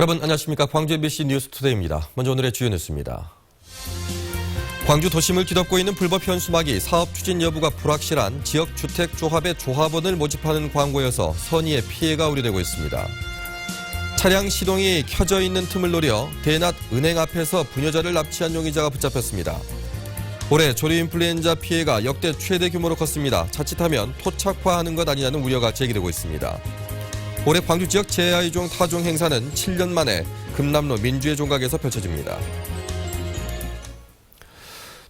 여러분 안녕하십니까. 광주 MBC 뉴스투데이입니다. 먼저 오늘의 주요 뉴스입니다. 광주 도심을 뒤덮고 있는 불법 현수막이 사업 추진 여부가 불확실한 지역주택조합의 조합원을 모집하는 광고여서 선의의 피해가 우려되고 있습니다. 차량 시동이 켜져 있는 틈을 노려 대낮 은행 앞에서 부녀자를 납치한 용의자가 붙잡혔습니다. 올해 조류 인플루엔자 피해가 역대 최대 규모로 컸습니다. 자칫하면 토착화하는 것 아니냐는 우려가 제기되고 있습니다. 올해 광주 지역 제2종 타종 행사는 7년 만에 금남로 민주의 종각에서 펼쳐집니다.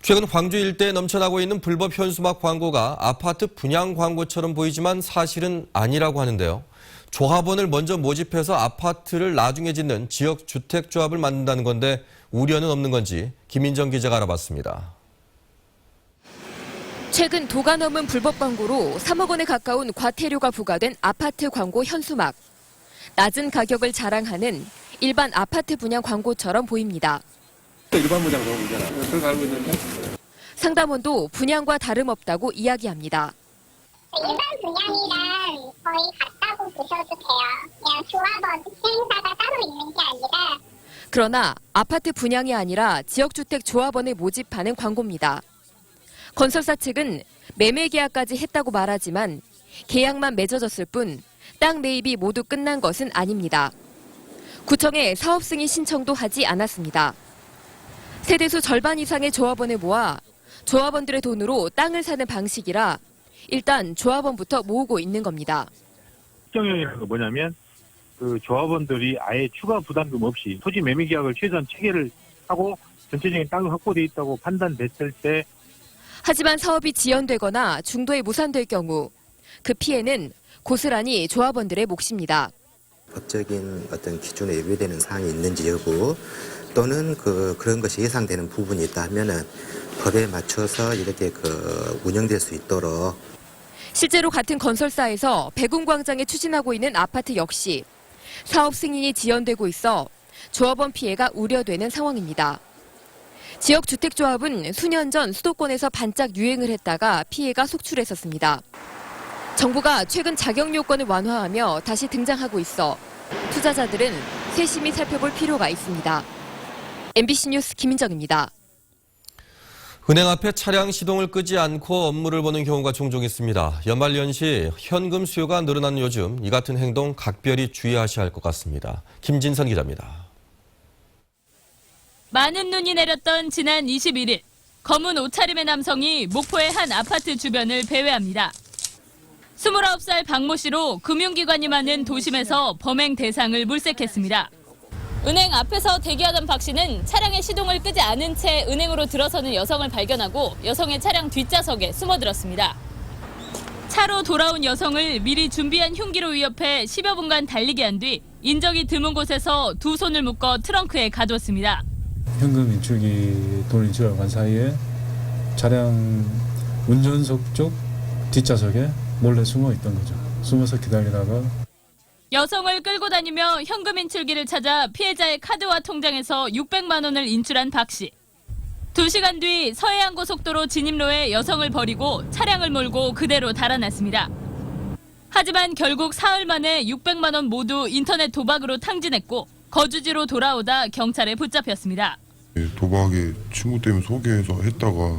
최근 광주 일대에 넘쳐나고 있는 불법 현수막 광고가 아파트 분양 광고처럼 보이지만 사실은 아니라고 하는데요. 조합원을 먼저 모집해서 아파트를 나중에 짓는 지역 주택조합을 만든다는 건데 우려는 없는 건지 김인정 기자가 알아봤습니다. 최근 도가 넘은 불법 광고로 3억 원에 가까운 과태료가 부과된 아파트 광고 현수막. 낮은 가격을 자랑하는 일반 아파트 분양 광고처럼 보입니다. 일반 분양 광고잖아. 그걸 알고 있는데. 상담원도 분양과 다름없다고 이야기합니다. 일반 분양이랑 거의 같다고 보셔도 돼요. 그냥 조합원 행사가 따로 있는 게 아니라. 그러나 아파트 분양이 아니라 지역주택 조합원을 모집하는 광고입니다. 건설사 측은 매매 계약까지 했다고 말하지만 계약만 맺어졌을 뿐 땅 매입이 모두 끝난 것은 아닙니다. 구청에 사업 승인 신청도 하지 않았습니다. 세대수 절반 이상의 조합원을 모아 조합원들의 돈으로 땅을 사는 방식이라 일단 조합원부터 모으고 있는 겁니다. 경영이라는 건 뭐냐면 그 조합원들이 아예 추가 부담금 없이 토지 매매 계약을 최소한 체결을 하고 전체적인 땅이 확보돼 있다고 판단됐을 때 하지만 사업이 지연되거나 중도에 무산될 경우 그 피해는 고스란히 조합원들의 몫입니다. 법적인 어떤 기준에 위배되는 사항이 있는지 여부 또는 그런 것이 예상되는 부분이 있다 하면은 법에 맞춰서 이렇게 운영될 수 있도록. 실제로 같은 건설사에서 백운광장에 추진하고 있는 아파트 역시 사업 승인이 지연되고 있어 조합원 피해가 우려되는 상황입니다. 지역주택조합은 수년 전 수도권에서 반짝 유행을 했다가 피해가 속출했었습니다. 정부가 최근 자격 요건을 완화하며 다시 등장하고 있어 투자자들은 세심히 살펴볼 필요가 있습니다. MBC 뉴스 김인정입니다. 은행 앞에 차량 시동을 끄지 않고 업무를 보는 경우가 종종 있습니다. 연말연시 현금 수요가 늘어나는 요즘 이 같은 행동 각별히 주의하셔야 할 것 같습니다. 김진선 기자입니다. 많은 눈이 내렸던 지난 21일, 검은 옷차림의 남성이 목포의 한 아파트 주변을 배회합니다. 29살 박모 씨로 금융기관이 많은 도심에서 범행 대상을 물색했습니다. 은행 앞에서 대기하던 박 씨는 차량의 시동을 끄지 않은 채 은행으로 들어서는 여성을 발견하고 여성의 차량 뒷좌석에 숨어들었습니다. 차로 돌아온 여성을 미리 준비한 흉기로 위협해 10여 분간 달리게 한 뒤 인적이 드문 곳에서 두 손을 묶어 트렁크에 가두었습니다. 현금 인출기 돈 인출을 간 사이에 차량 운전석 쪽 뒷좌석에 몰래 숨어 있던 거죠. 숨어서 기다리다가 여성을 끌고 다니며 현금 인출기를 찾아 피해자의 카드와 통장에서 600만 원을 인출한 박 씨. 2시간 뒤 서해안 고속도로 진입로에 여성을 버리고 차량을 몰고 그대로 달아났습니다. 하지만 결국 사흘 만에 600만 원 모두 인터넷 도박으로 탕진했고 거주지로 돌아오다 경찰에 붙잡혔습니다. 도박에 친구 때문에 소개해서 했다가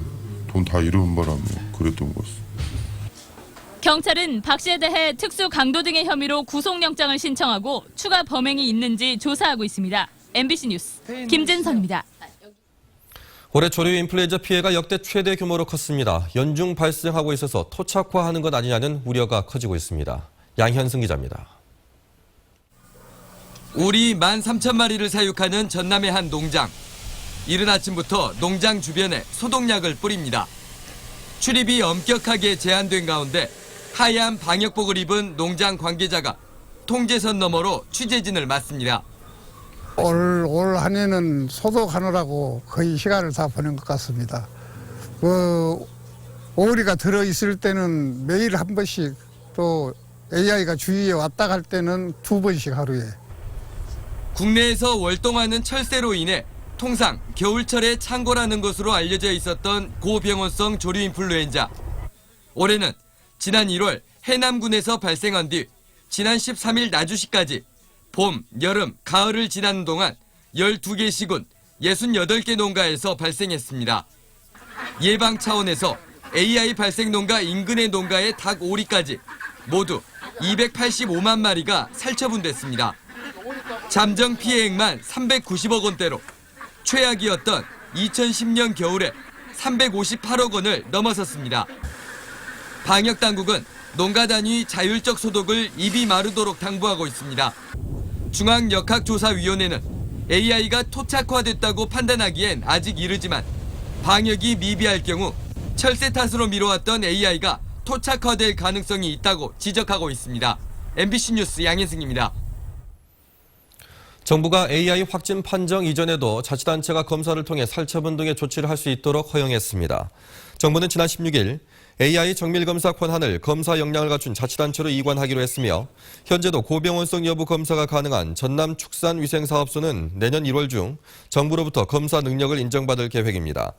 돈 다 잃은 바람에 그랬던 것 같습니다. 경찰은 박 씨에 대해 특수 강도 등의 혐의로 구속영장을 신청하고 추가 범행이 있는지 조사하고 있습니다. MBC 뉴스 김진선입니다. 올해 조류 인플루엔자 피해가 역대 최대 규모로 컸습니다. 연중 발생하고 있어서 토착화하는 것 아니냐는 우려가 커지고 있습니다. 양현승 기자입니다. 오리 13,000마리를 사육하는 전남의 한 농장. 이른 아침부터 농장 주변에 소독약을 뿌립니다. 출입이 엄격하게 제한된 가운데 하얀 방역복을 입은 농장 관계자가 통제선 너머로 취재진을 맞습니다. 올 한 해는 소독하느라고 거의 시간을 다 보낸 것 같습니다. 오리가 들어있을 때는 매일 한 번씩 또 AI가 주위에 왔다 갈 때는 2번씩 하루에. 국내에서 월동하는 철새로 인해 통상 겨울철에 창궐하는 것으로 알려져 있었던 고병원성 조류 인플루엔자. 올해는 지난 1월 해남군에서 발생한 뒤 지난 13일 나주시까지 봄, 여름, 가을을 지나는 동안 12개 시군 68개 농가에서 발생했습니다. 예방 차원에서 AI 발생 농가 인근의 농가의 닭 오리까지 모두 285만 마리가 살처분됐습니다. 잠정 피해액만 390억 원대로 최악이었던 2010년 겨울에 358억 원을 넘어섰습니다. 방역당국은 농가 단위 자율적 소독을 입이 마르도록 당부하고 있습니다. 중앙역학조사위원회는 AI가 토착화됐다고 판단하기엔 아직 이르지만 방역이 미비할 경우 철새 탓으로 미뤄왔던 AI가 토착화될 가능성이 있다고 지적하고 있습니다. MBC 뉴스 양혜승입니다. 정부가 AI 확진 판정 이전에도 자치단체가 검사를 통해 살처분 등의 조치를 할 수 있도록 허용했습니다. 정부는 지난 16일 AI 정밀검사 권한을 검사 역량을 갖춘 자치단체로 이관하기로 했으며 현재도 고병원성 여부 검사가 가능한 전남축산위생사업소는 내년 1월 중 정부로부터 검사 능력을 인정받을 계획입니다.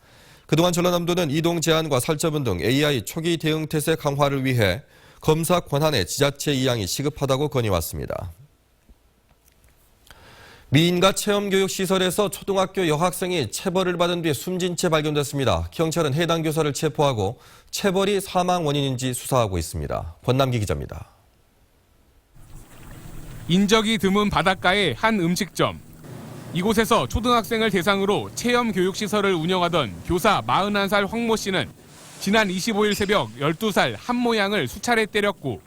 그동안 전라남도는 이동 제한과 살처분 등 AI 초기 대응 태세 강화를 위해 검사 권한의 지자체 이양이 시급하다고 건의왔습니다. 미인가 체험교육시설에서 초등학교 여학생이 체벌을 받은 뒤 숨진 채 발견됐습니다. 경찰은 해당 교사를 체포하고 체벌이 사망 원인인지 수사하고 있습니다. 권남기 기자입니다. 인적이 드문 바닷가의 한 음식점. 이곳에서 초등학생을 대상으로 체험교육시설을 운영하던 교사 41살 황모 씨는 지난 25일 새벽 12살 한모 양을 수차례 때렸고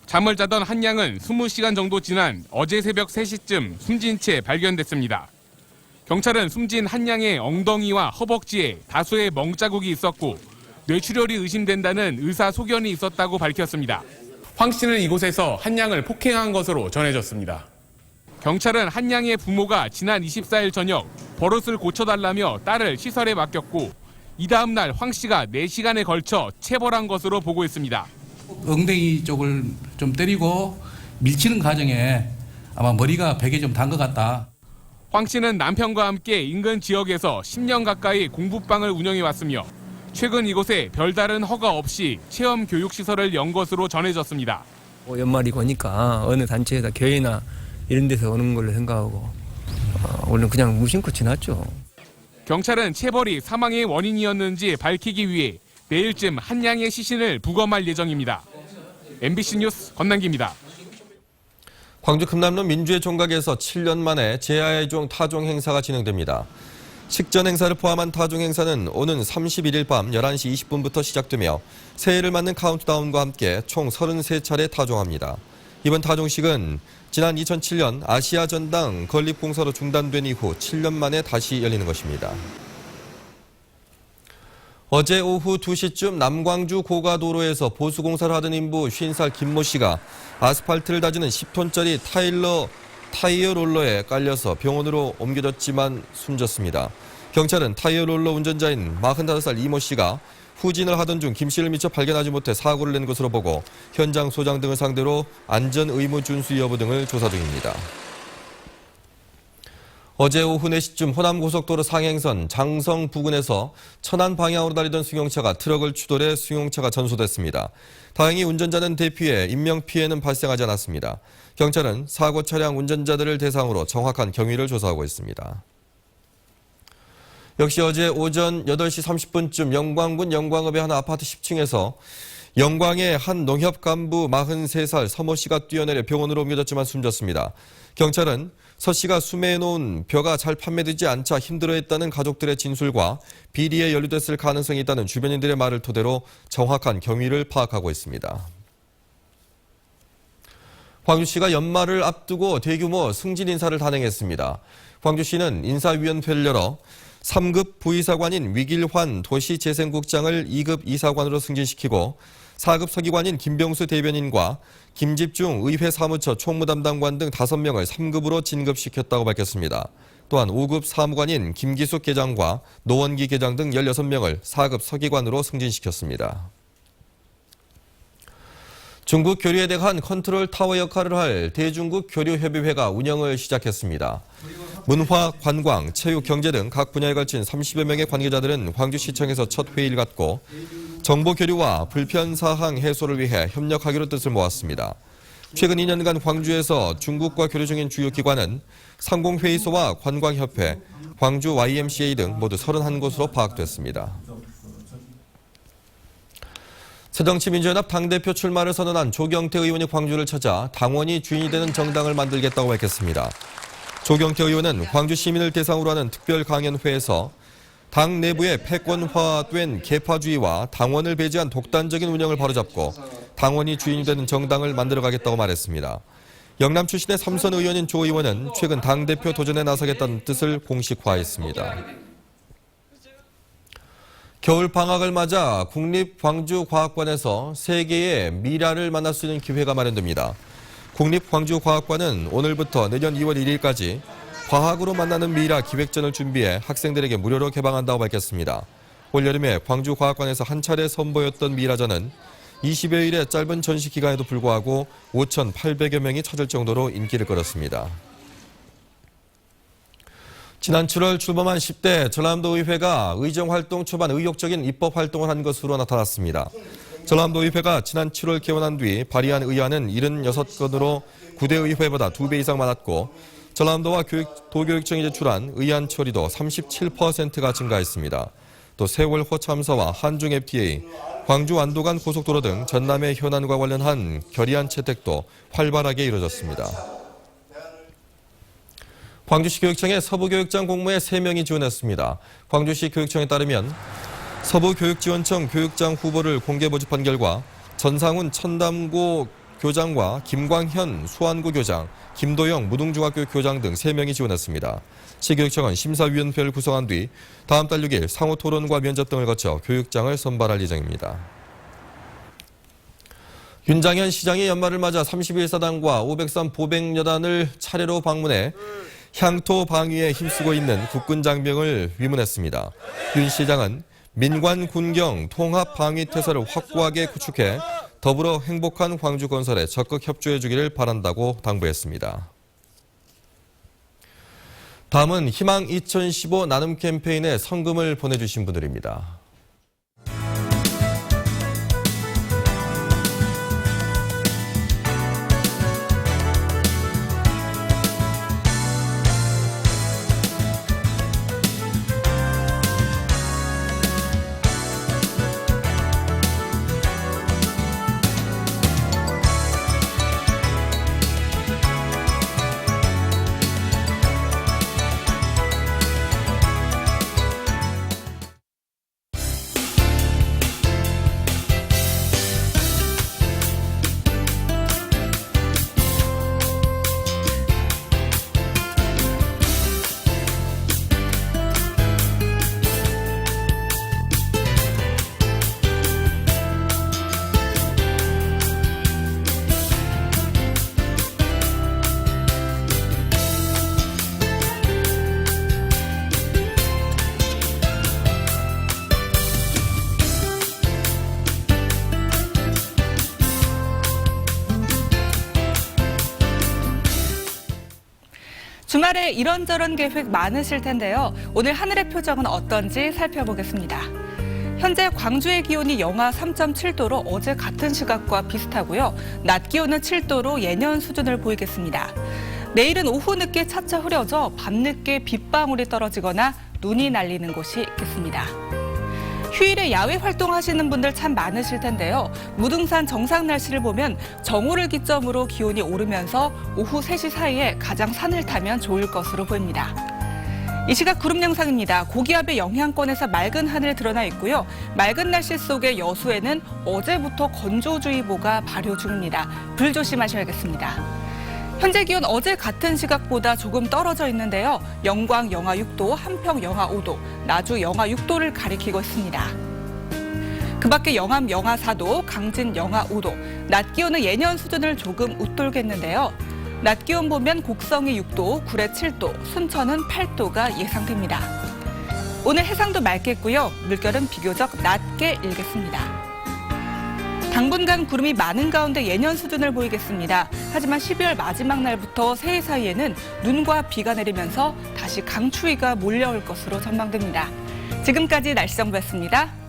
잠을 자던 한 양은 20시간 정도 지난 어제 새벽 3시쯤 숨진 채 발견됐습니다. 경찰은 숨진 한 양의 엉덩이와 허벅지에 다수의 멍자국이 있었고 뇌출혈이 의심된다는 의사 소견이 있었다고 밝혔습니다. 황 씨는 이곳에서 한 양을 폭행한 것으로 전해졌습니다. 경찰은 한 양의 부모가 지난 24일 저녁 버릇을 고쳐달라며 딸을 시설에 맡겼고 이 다음 날 황 씨가 4시간에 걸쳐 체벌한 것으로 보고 있습니다. 엉덩이 쪽을 좀 때리고 밀치는 과정에 아마 머리가 벽에 좀 단 것 같다. 황 씨는 남편과 함께 인근 지역에서 10년 가까이 공부방을 운영해왔으며 최근 이곳에 별다른 허가 없이 체험 교육시설을 연 것으로 전해졌습니다. 연말이고 하니까 어느 단체에다 교회나 이런 데서 오는 걸로 생각하고 오늘 그냥 무심코 지났죠. 경찰은 체벌이 사망의 원인이었는지 밝히기 위해 내일쯤 한 양의 시신을 부검할 예정입니다. MBC 뉴스 권남기입니다. 광주 금남로 민주회 종각에서 7년 만에 제야의 종 타종 행사가 진행됩니다. 식전 행사를 포함한 타종 행사는 오는 31일 밤 11시 20분부터 시작되며 새해를 맞는 카운트다운과 함께 총 33차례 타종합니다. 이번 타종식은 지난 2007년 아시아 전당 건립 공사로 중단된 이후 7년 만에 다시 열리는 것입니다. 어제 오후 2시쯤 남광주 고가도로에서 보수공사를 하던 인부 50살 김모 씨가 아스팔트를 다지는 10톤짜리 타이어 롤러에 깔려서 병원으로 옮겨졌지만 숨졌습니다. 경찰은 타이어 롤러 운전자인 45살 이모 씨가 후진을 하던 중 김 씨를 미처 발견하지 못해 사고를 낸 것으로 보고 현장 소장 등을 상대로 안전 의무 준수 여부 등을 조사 중입니다. 어제 오후 4시쯤 호남고속도로 상행선 장성 부근에서 천안 방향으로 달리던 승용차가 트럭을 추돌해 승용차가 전소됐습니다. 다행히 운전자는 대피해 인명피해는 발생하지 않았습니다. 경찰은 사고 차량 운전자들을 대상으로 정확한 경위를 조사하고 있습니다. 역시 어제 오전 8시 30분쯤 영광군 영광읍의 한 아파트 10층에서 영광의 한 농협 간부 43살 서모 씨가 뛰어내려 병원으로 옮겨졌지만 숨졌습니다. 경찰은 서 씨가 수매해놓은 벼가 잘 판매되지 않자 힘들어했다는 가족들의 진술과 비리에 연루됐을 가능성이 있다는 주변인들의 말을 토대로 정확한 경위를 파악하고 있습니다. 광주시가 연말을 앞두고 대규모 승진 인사를 단행했습니다. 광주시는 인사위원회를 열어 3급 부이사관인 위길환 도시재생국장을 2급 이사관으로 승진시키고 4급 서기관인 김병수 대변인과 김집중 의회 사무처 총무담당관 등 5명을 3급으로 진급시켰다고 밝혔습니다. 또한 5급 사무관인 김기숙 계장과 노원기 계장 등 16명을 4급 서기관으로 승진시켰습니다. 중국 교류에 대한 컨트롤 타워 역할을 할 대중국 교류협의회가 운영을 시작했습니다. 문화, 관광, 체육, 경제 등 각 분야에 걸친 30여 명의 관계자들은 광주시청에서 첫 회의를 갖고 정보 교류와 불편 사항 해소를 위해 협력하기로 뜻을 모았습니다. 최근 2년간 광주에서 중국과 교류 중인 주요 기관은 상공회의소와 관광협회, 광주 YMCA 등 모두 31곳으로 파악됐습니다. 새정치민주연합 당대표 출마를 선언한 조경태 의원이 광주를 찾아 당원이 주인이 되는 정당을 만들겠다고 밝혔습니다. 조경태 의원은 광주 시민을 대상으로 하는 특별 강연회에서 당 내부의 패권화된 계파주의와 당원을 배제한 독단적인 운영을 바로잡고 당원이 주인이 되는 정당을 만들어가겠다고 말했습니다. 영남 출신의 3선 의원인 조 의원은 최근 당대표 도전에 나서겠다는 뜻을 공식화했습니다. 겨울 방학을 맞아 국립광주과학관에서 세계의 미라를 만날 수 있는 기회가 마련됩니다. 국립광주과학관은 오늘부터 내년 2월 1일까지 과학으로 만나는 미라 기획전을 준비해 학생들에게 무료로 개방한다고 밝혔습니다. 올여름에 광주과학관에서 한 차례 선보였던 미라전은 20여일의 짧은 전시 기간에도 불구하고 5,800여 명이 찾을 정도로 인기를 끌었습니다. 지난 7월 출범한 10대 전남도의회가 의정활동 초반 의욕적인 입법활동을 한 것으로 나타났습니다. 전남도의회가 지난 7월 개원한 뒤 발의한 의안은 76건으로 9대 의회보다 2배 이상 많았고 전남도와 도교육청이 제출한 의안 처리도 37%가 증가했습니다. 또 세월호 참사와 한중 FTA, 광주 완도간 고속도로 등 전남의 현안과 관련한 결의안 채택도 활발하게 이루어졌습니다. 광주시 교육청에 서부교육장 공모에 3명이 지원했습니다. 광주시 교육청에 따르면 서부교육지원청 교육장 후보를 공개 모집한 결과 전상훈 천담고 교장과 김광현 수안고 교장, 김도영 무등중학교 교장 등 3명이 지원했습니다. 시교육청은 심사위원회를 구성한 뒤 다음 달 6일 상호 토론과 면접 등을 거쳐 교육장을 선발할 예정입니다. 윤장현 시장이 연말을 맞아 31사단과 503 보백여단을 차례로 방문해 향토 방위에 힘쓰고 있는 국군 장병을 위문했습니다. 윤 시장은 민관 군경 통합 방위 태세를 확고하게 구축해 더불어 행복한 광주 건설에 적극 협조해 주기를 바란다고 당부했습니다. 다음은 희망 2015 나눔 캠페인에 성금을 보내주신 분들입니다. 주말에 이런저런 계획 많으실 텐데요. 오늘 하늘의 표정은 어떤지 살펴보겠습니다. 현재 광주의 기온이 영하 3.7도로 어제 같은 시각과 비슷하고요. 낮 기온은 7도로 예년 수준을 보이겠습니다. 내일은 오후 늦게 차차 흐려져 밤늦게 빗방울이 떨어지거나 눈이 날리는 곳이 있겠습니다. 휴일에 야외 활동하시는 분들 참 많으실 텐데요. 무등산 정상 날씨를 보면 정오를 기점으로 기온이 오르면서 오후 3시 사이에 가장 산을 타면 좋을 것으로 보입니다. 이 시각 구름 영상입니다. 고기압의 영향권에서 맑은 하늘 드러나 있고요. 맑은 날씨 속에 여수에는 어제부터 건조주의보가 발효 중입니다. 불 조심하셔야겠습니다. 현재 기온 어제 같은 시각보다 조금 떨어져 있는데요. 영광 영하 6도, 한평 영하 5도, 나주 영하 6도를 가리키고 있습니다. 그 밖에 영암 영하 4도, 강진 영하 5도, 낮 기온은 예년 수준을 조금 웃돌겠는데요. 낮 기온 보면 곡성이 6도, 구례 7도, 순천은 8도가 예상됩니다. 오늘 해상도 맑겠고요. 물결은 비교적 낮게 일겠습니다. 당분간 구름이 많은 가운데 예년 수준을 보이겠습니다. 하지만 12월 마지막 날부터 새해 사이에는 눈과 비가 내리면서 다시 강추위가 몰려올 것으로 전망됩니다. 지금까지 날씨 정보였습니다.